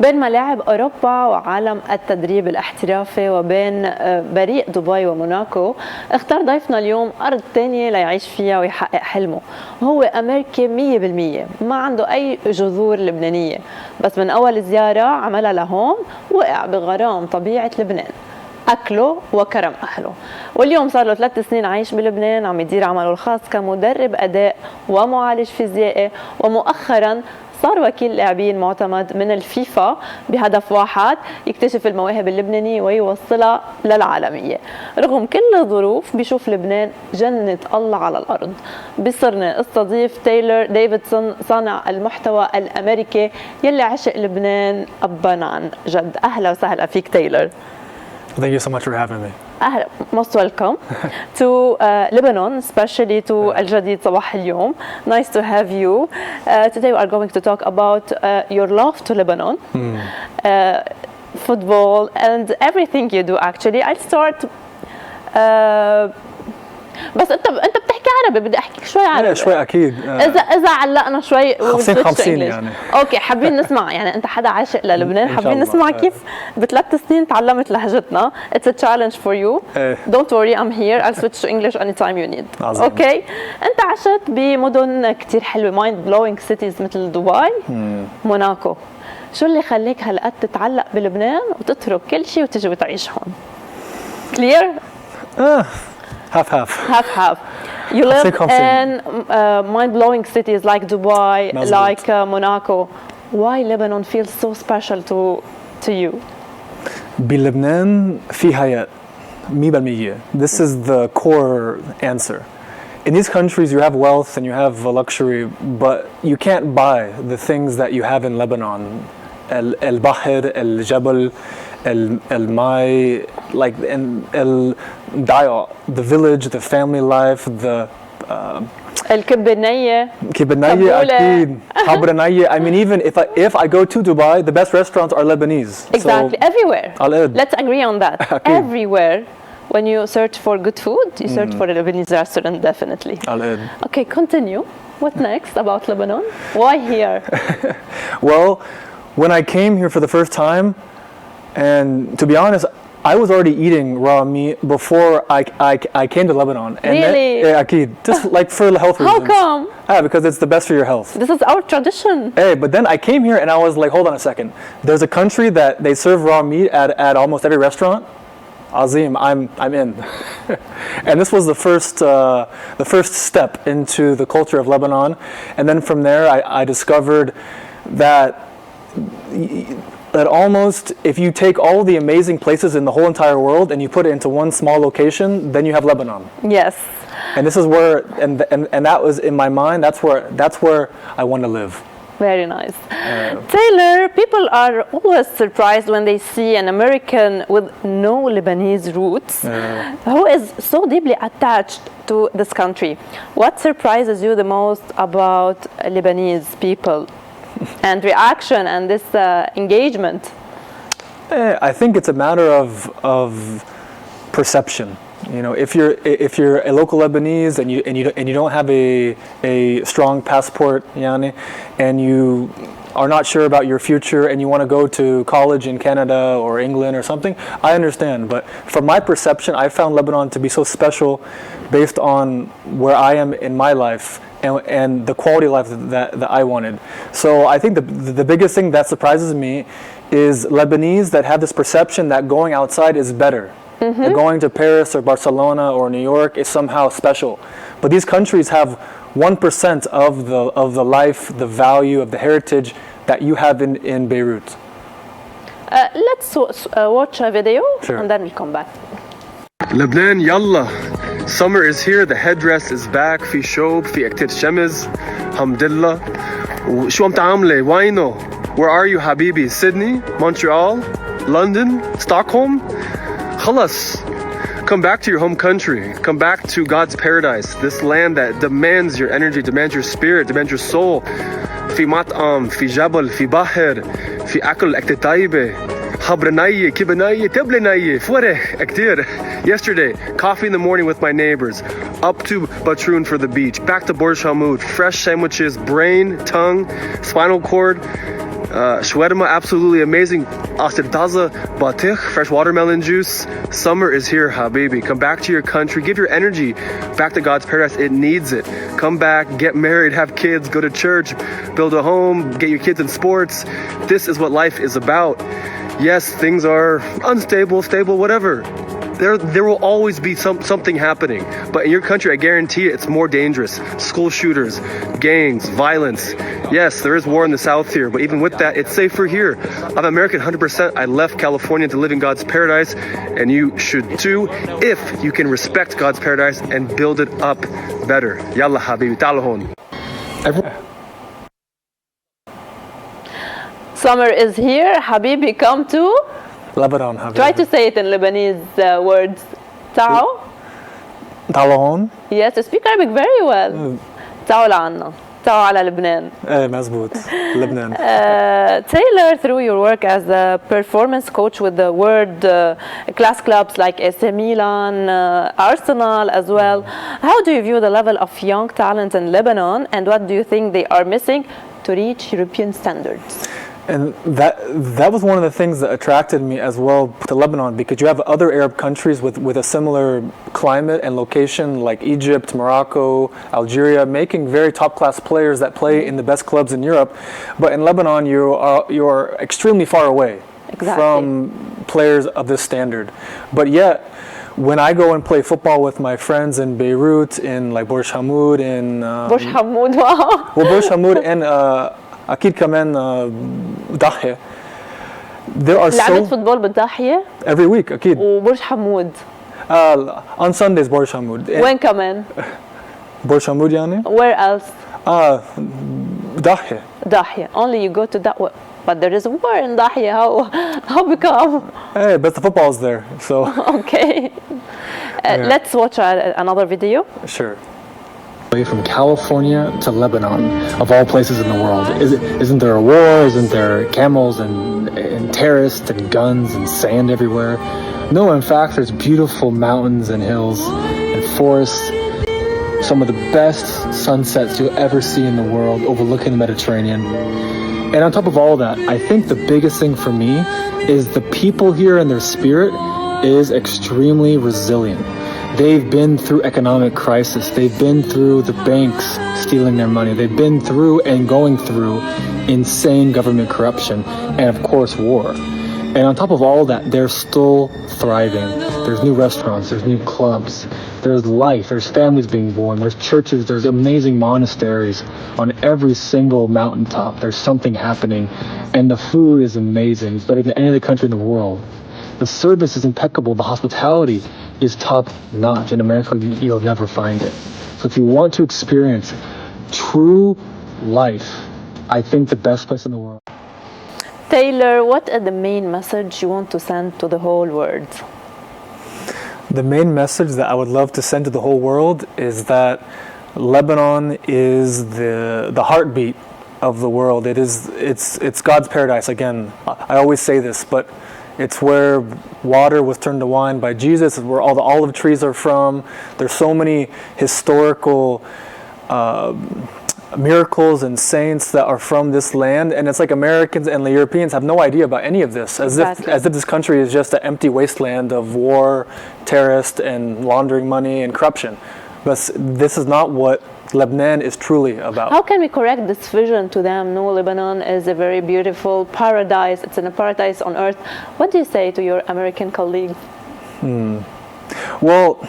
بين ملاعب أوروبا وعالم التدريب الاحترافي وبين بريق دبي وموناكو، اختار ضيفنا اليوم أرض تانية ليعيش فيها ويحقق حلمه. هو أميركي 100%، ما عنده أي جذور لبنانية، بس من أول زيارة عملها لهون وقع بغرام طبيعة لبنان، أكله وكرم أهله. واليوم صار له 3 سنين عايش بلبنان، عم يدير عمله الخاص كمدرب أداء ومعالج فيزيائي، ومؤخراً صار وكيل لاعبين معتمد من الفيفا بهدف واحد: يكتشف المواهب اللبنانية ويوصلها للعالمية. رغم كل الظروف بيشوف لبنان جنة الله على الأرض. بصرنا استضيف تايلور ديفيدسون، صانع المحتوى الأمريكي يلي عشق لبنان أباً عن جد. أهلا وسهلا فيك تايلور. Thank you so much for having me. Most welcome to Lebanon, especially to الجديد صباح اليوم. Nice to have you. Today we are going to talk about your love to Lebanon, football, and everything you do. Actually, I'll start. بس انت بتحكي عربي، بدي احكي شوي عربي. شوي اكيد. اذا علقنا شوي 50-50 يعني. اوكي، حابين نسمع. يعني انت حدا عاشق للبنان، حابين نسمع كيف ب3 سنين تعلمت لهجتنا. It's a challenge for you. Don't worry, I'm here. I'll switch to English anytime you need. اوكي. انت عشت بمدن كتير حلوه، mind blowing cities مثل دبي، موناكو. شو اللي خليك هالقد تتعلق بلبنان وتترك كل شيء وتجي وتعيش هون؟ Clear? Half. You live in mind-blowing cities like Dubai, like Monaco. Why Lebanon feels so special to you? بلبنان في حياة 100%. This is the core answer. In these countries, you have wealth and you have luxury, but you can't buy the things that you have in Lebanon. البحر, الجبل, الماء, like the village, the family life, the الكبنية أكيد. حبرنية. I mean, even if I go to Dubai, the best restaurants are Lebanese. Exactly, so everywhere. Let's agree on that. Everywhere. When you search for good food, you search for a Lebanese restaurant, definitely. Okay, continue. What next about Lebanon? Why here? Well, when I came here for the first time, and to be honest, I was already eating raw meat before I came to Lebanon. And really? Akid, just like for health reasons. How come? Because it's the best for your health. This is our tradition. Hey, but then I came here and I was like, hold on a second. There's a country that they serve raw meat at almost every restaurant. Azim, I'm in. And this was the first step into the culture of Lebanon. And then from there, I discovered that almost if you take all the amazing places in the whole entire world and you put it into one small location, then you have Lebanon. Yes. And this is where, and that was in my mind. That's where I want to live. Very nice. Taylor, people are always surprised when they see an American with no Lebanese roots who is so deeply attached to this country. What surprises you the most about Lebanese people and reaction and this engagement? I think it's a matter of perception. You know, if you're a local Lebanese and you don't have a strong passport, yani, and you are not sure about your future and you want to go to college in Canada or England or something, I understand. But from my perception, I found Lebanon to be so special based on where I am in my life and the quality of life that I wanted. So I think the biggest thing that surprises me is Lebanese that have this perception that going outside is better. That going to Paris or Barcelona or New York is somehow special. But these countries have 1% of the life, the value of the heritage that you have in Beirut. Let's watch a video. Sure. And then we'll come back. Lebanon, yalla. Summer is here, the headdress is back. في شوب, في كتير شمس. Alhamdulillah. شو عم تعملي? وينو? Where are you, حبيبي? Sydney? Montreal? London? Stockholm? خلص. Come back to your home country. Come back to God's paradise. This land that demands your energy, demands your spirit, demands your soul. في مطعم, في جبل, في بحر, في أكل أكتر طيبة. حبرنية, كبنية, تبلنية, فرح كتير. Yesterday, coffee in the morning with my neighbors. Up to Batroun for the beach. Back to Borj Hamoud. Fresh sandwiches, brain, tongue, spinal cord. Shawarma, absolutely amazing. Asir taza batikh, fresh watermelon juice. Summer is here, habibi. Come back to your country. Give your energy back to God's paradise. It needs it. Come back, get married, have kids, go to church, build a home, get your kids in sports. This is what life is about. Yes, things are unstable, stable, whatever. There will always be something happening. But in your country, I guarantee it's more dangerous. School shooters, gangs, violence. Yes, there is war in the south here, but even with that, it's safer here. I'm American 100%. I left California to live in God's paradise, and you should too, if you can respect God's paradise and build it up better. Yalla habibi, ta'ala hon. Summer is here. Habibi, come to. Lebanon, habibi. Try to say it in Lebanese words. Tao. Talon. Yes, you speak Arabic very well. تعالوا لعنا. تعالوا على لبنان. مزبوط. Lebanon. Taylor, through your work as a performance coach with the Word class clubs like AC Milan, Arsenal as well, how do you view the level of young talent in Lebanon, and what do you think they are missing to reach European standards? And that was one of the things that attracted me as well to Lebanon, because you have other Arab countries with a similar climate and location like Egypt, Morocco, Algeria, making very top-class players that play in the best clubs in Europe. But in Lebanon, you're extremely far away from players of this standard. But yet, when I go and play football with my friends in Beirut, in like Burj Hamoud, in Burj Hamoud, wow. Well, Burj Hamoud and أكيد كمان ضاحية. There are لعبت فوتبول بالضاحية؟ Every week أكيد. وبرج حمود. On Sundays برج حمود. وين كمان؟ برج حمود يعني؟ Where else? ضاحية. ضاحية. Only you go to that one. But there is a war in Dahia. How become? Hey, but the football is there, so. Okay. Let's watch another video. Sure. From California to Lebanon, of all places in the world, isn't there a war? Isn't there camels and terrorists and guns and sand everywhere? No, in fact, there's beautiful mountains and hills and forests. Some of the best sunsets you'll ever see in the world, overlooking the Mediterranean. And on top of all that, I think the biggest thing for me is the people here and their spirit is extremely resilient. They've been through economic crisis. They've been through the banks stealing their money. They've been through and going through insane government corruption and, of course, war. And on top of all that, they're still thriving. There's new restaurants, there's new clubs, there's life, there's families being born, there's churches, there's amazing monasteries on every single mountaintop. There's something happening, and the food is amazing. It's better than any other country in the world. The service is impeccable. The hospitality is top notch. In America, you'll never find it. So if you want to experience true life, I think the best place in the world. Taylor, what is the main message you want to send to the whole world? The main message that I would love to send to the whole world is that Lebanon is the heartbeat of the world. It's God's paradise. Again, I always say this, but it's where water was turned to wine by Jesus. It's where all the olive trees are from. There's so many historical miracles and saints that are from this land, and it's like Americans and the Europeans have no idea about any of this, as if this country is just an empty wasteland of war, terrorists, and laundering money and corruption. But this is not what Lebanon is truly about. How can we correct this vision to them? No, Lebanon is a very beautiful paradise. It's in a paradise on earth. What do you say to your American colleagues? Well,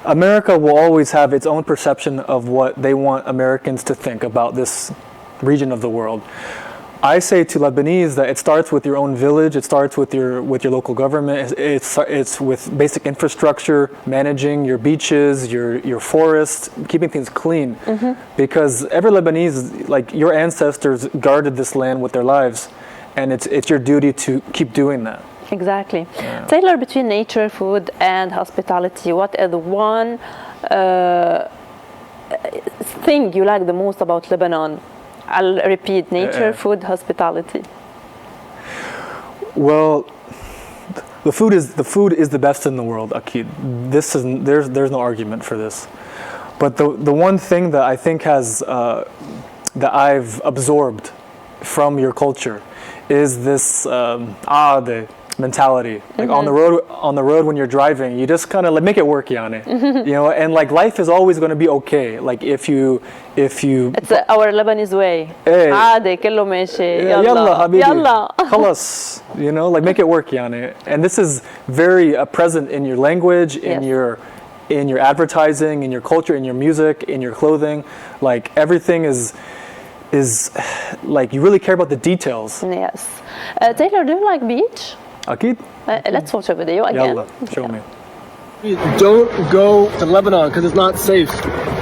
America will always have its own perception of what they want Americans to think about this region of the world. I say to Lebanese that it starts with your own village. It starts with your local government. It's with basic infrastructure, managing your beaches, your forests, keeping things clean. Because every Lebanese, like your ancestors, guarded this land with their lives, and it's your duty to keep doing that. Exactly. Yeah. Taylor, between nature, food, and hospitality, what is the one thing you like the most about Lebanon? I'll repeat: nature, food, hospitality. Well, the food is the best in the world, Akid. There's no argument for this. But the one thing that I think has that I've absorbed from your culture is this عادة mentality. Like on the road when you're driving, you just kind of like make it work, yani. You know, and like life is always going to be okay. Like if you It's our Lebanese way. إيه. عادي كله ماشي. يلا حبيبي. يلا. خلاص. You know, like make it work, yani. And this is very present in your language, in your advertising, in your culture, in your music, in your clothing. Like everything is like you really care about the details. Yes. Taylor, do you like beach? أكيد. Let's watch a video again. يلا, show me. Don't go to Lebanon because it's not safe.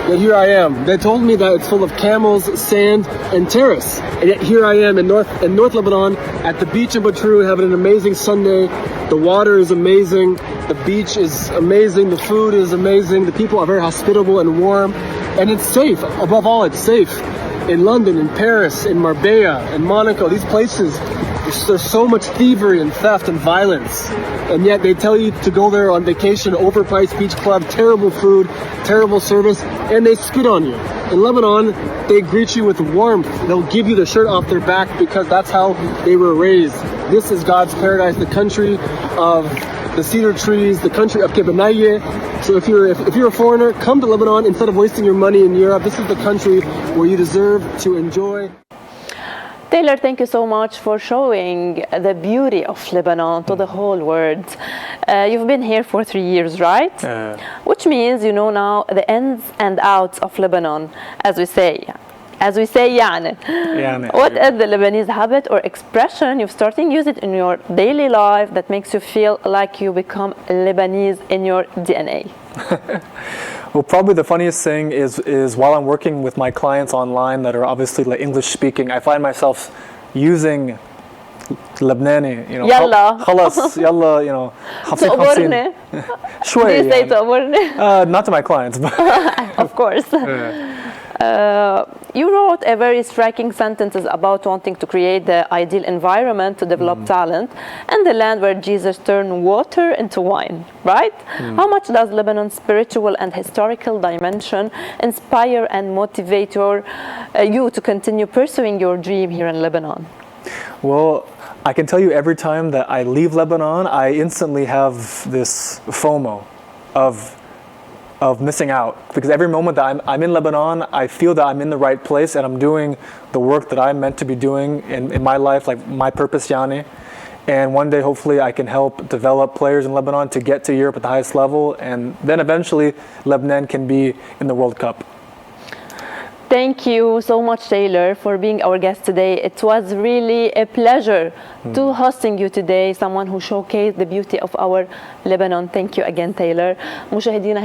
Yet here I am. They told me that it's full of camels, sand, and terrace. And yet here I am in North Lebanon at the beach in Batru having an amazing Sunday. The water is amazing. The beach is amazing. The food is amazing. The people are very hospitable and warm. And it's safe. Above all, it's safe. In London, in Paris, in Marbella, in Monaco, these places, there's so much thievery and theft and violence. And yet they tell you to go there on vacation, overpriced beach club, terrible food, terrible service, and they spit on you. In Lebanon, they greet you with warmth. They'll give you the shirt off their back because that's how they were raised. This is God's paradise, the country of the cedar trees, the country of Mebanaye. So if you're a foreigner, come to Lebanon instead of wasting your money in Europe. This is the country where you deserve to enjoy. Taylor, thank you so much for showing the beauty of Lebanon to the whole world. You've been here for 3 years, right? Which means you know now the ins and outs of Lebanon, as we say. يعني. What is the Lebanese habit or expression you've started using in your daily life that makes you feel like you become Lebanese in your DNA? Well, probably the funniest thing is while I'm working with my clients online that are obviously like English speaking, I find myself using Lebnani, you know. يلا. خلاص يلا, you know. 50 تقبرني. شوي. Do you say تقبرني? Not to my clients, but of course. You wrote a very striking sentences about wanting to create the ideal environment to develop talent and the land where Jesus turned water into wine, right? How much does Lebanon's spiritual and historical dimension inspire and motivate you to continue pursuing your dream here in Lebanon? Well, I can tell you every time that I leave Lebanon, I instantly have this FOMO of missing out, because every moment that I'm in Lebanon, I feel that I'm in the right place and I'm doing the work that I'm meant to be doing in my life, like my purpose, yani. And one day, hopefully, I can help develop players in Lebanon to get to Europe at the highest level, and then eventually, Lebanon can be in the World Cup. Thank you so much, Taylor, for being our guest today. It was really a pleasure to hosting you today, someone who showcased the beauty of our Lebanon. Thank you again, Taylor. مشاهدينا